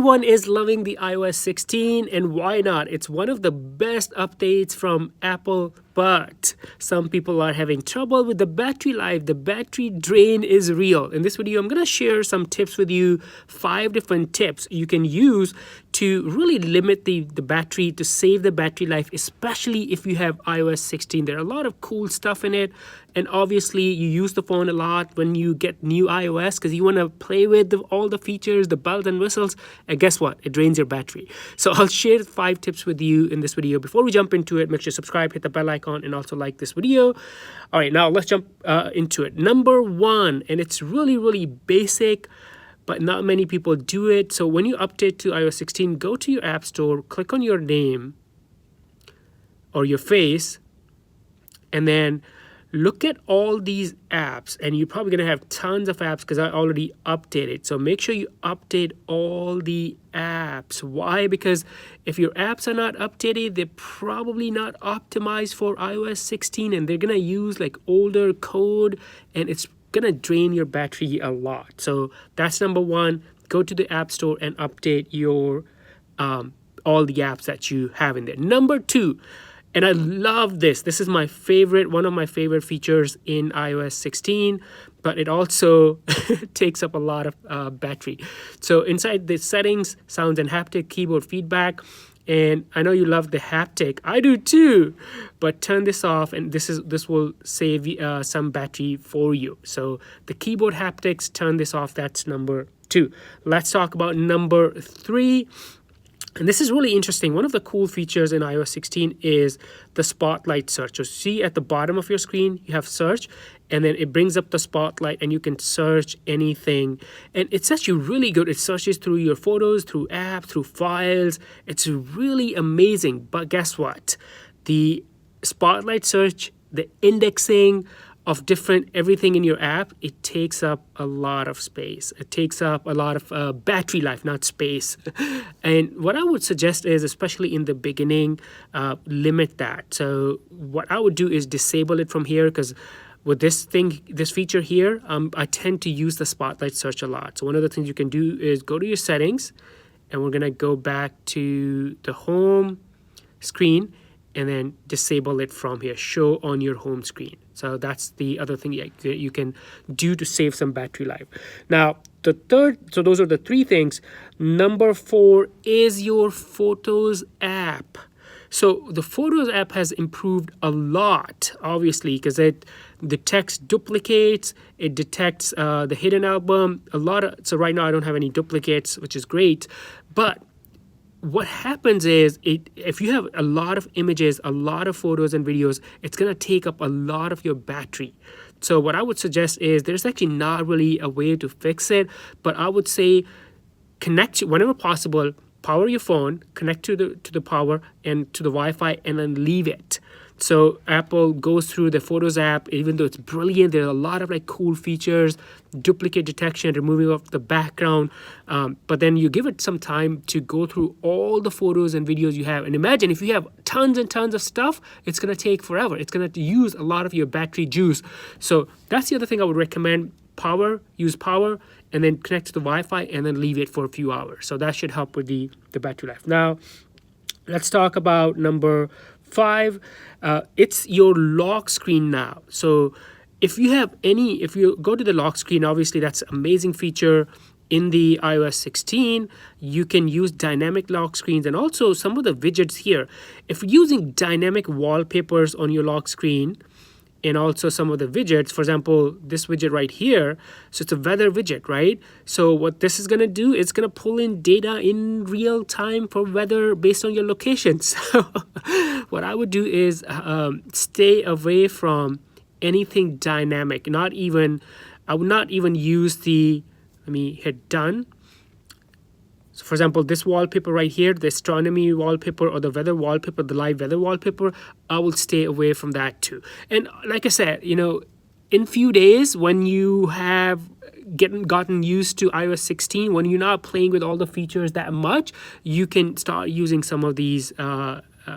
Everyone is loving the iOS 16, and why not? It's one of the best updates from Apple, but some people are having trouble with the battery life. The battery drain is real. In this video, I'm going to share some tips with you, 5 different tips you can use to really limit the battery, to save the battery life, especially if you have iOS 16. There are a lot of cool stuff in it, and obviously you use the phone a lot when you get new iOS because you want to play with all the features, the bells and whistles, and guess what? It drains your battery. So I'll share 5 tips with you in this video. Before we jump into it, make sure to subscribe, hit the bell icon, and also like this video. All right, now let's jump into it. Number 1, and it's really basic, but not many people do it. So when you update to iOS 16, go to your App Store, click on your name or your face, and then look at all these apps. And you're probably going to have tons of apps because I already updated. So make sure you update all the apps. Why? Because if your apps are not updated, they're probably not optimized for iOS 16, and they're going to use like older code, and it's gonna drain your battery a lot. So that's number 1. Go to the App Store and update your all the apps that you have in there. Number 2, and I love this. This is my favorite, one of my favorite features in iOS 16, but it also takes up a lot of battery. So inside the settings, sounds and haptic keyboard feedback. And I know you love the haptic. I do too. But turn this off, and this will save some battery for you. So the keyboard haptics, turn this off. That's number 2. Let's talk about number 3. And this is really interesting. One of the cool features in iOS 16 is the spotlight search. So see at the bottom of your screen, you have search, and then it brings up the spotlight and you can search anything. And it's actually really good. It searches through your photos, through apps, through files. It's really amazing. But guess what? The spotlight search, the indexing of different everything in your app, it takes up a lot of space. It takes up a lot of battery life, not space. And what I would suggest is, especially in the beginning, limit that. So what I would do is disable it from here, because with this feature here, I tend to use the spotlight search a lot. So one of the things you can do is go to your settings, and we're gonna go back to the home screen, and then disable it from here, show on your home screen. So that's the other thing you can do to save some battery life. Now, the third, so those are the 3 things. Number 4 is your Photos app. So the Photos app has improved a lot, obviously, because it detects duplicates, it detects the hidden album, so right now I don't have any duplicates, which is great, but what happens is, if you have a lot of images, a lot of photos and videos, it's going to take up a lot of your battery. So what I would suggest is, there's actually not really a way to fix it, but I would say connect, whenever possible, power your phone, connect to the power and to the Wi-Fi, and then leave it. So Apple goes through the Photos app. Even though it's brilliant, there are a lot of like cool features, duplicate detection, removing of the background, but then you give it some time to go through all the photos and videos you have. And imagine if you have tons and tons of stuff, it's going to take forever. It's going to use a lot of your battery juice. So that's the other thing I would recommend. Use power, and then connect to the Wi-Fi, and then leave it for a few hours. So that should help with the battery life. Now, let's talk about number 5. It's your lock screen now. So if you go to the lock screen, obviously that's an amazing feature in the iOS 16. You can use dynamic lock screens, and also some of the widgets here. If you're using dynamic wallpapers on your lock screen, and also some of the widgets, for example, this widget right here, so it's a weather widget, right? So what this is gonna do, it's gonna pull in data in real time for weather based on your location. So what I would do is stay away from anything dynamic. I would not even use let me hit done. So for example, this wallpaper right here, the astronomy wallpaper or the weather wallpaper, the live weather wallpaper, I will stay away from that too. And like I said, in few days, when you have gotten used to iOS 16, when you're not playing with all the features that much, you can start using some of these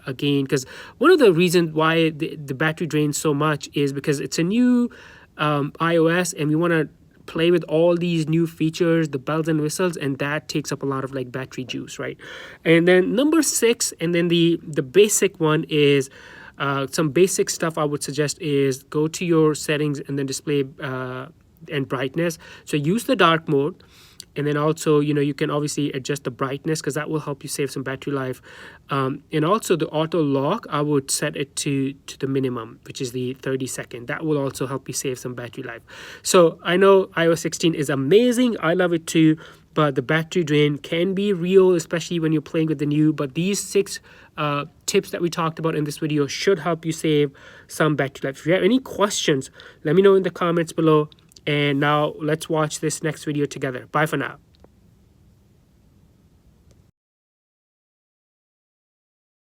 again. Because one of the reasons why the battery drains so much is because it's a new iOS, and we want to play with all these new features, the bells and whistles, and that takes up a lot of like battery juice, right? And then number 6, and then the basic one is some basic stuff I would suggest is go to your settings and then display and brightness. So use the dark mode. And then also, you can obviously adjust the brightness because that will help you save some battery life. And also the auto lock, I would set it to the minimum, which is the 30-second. That will also help you save some battery life. So I know iOS 16 is amazing. I love it too. But the battery drain can be real, especially when you're playing with the new. But these 6 tips that we talked about in this video should help you save some battery life. If you have any questions, let me know in the comments below. And now let's watch this next video together. Bye for now.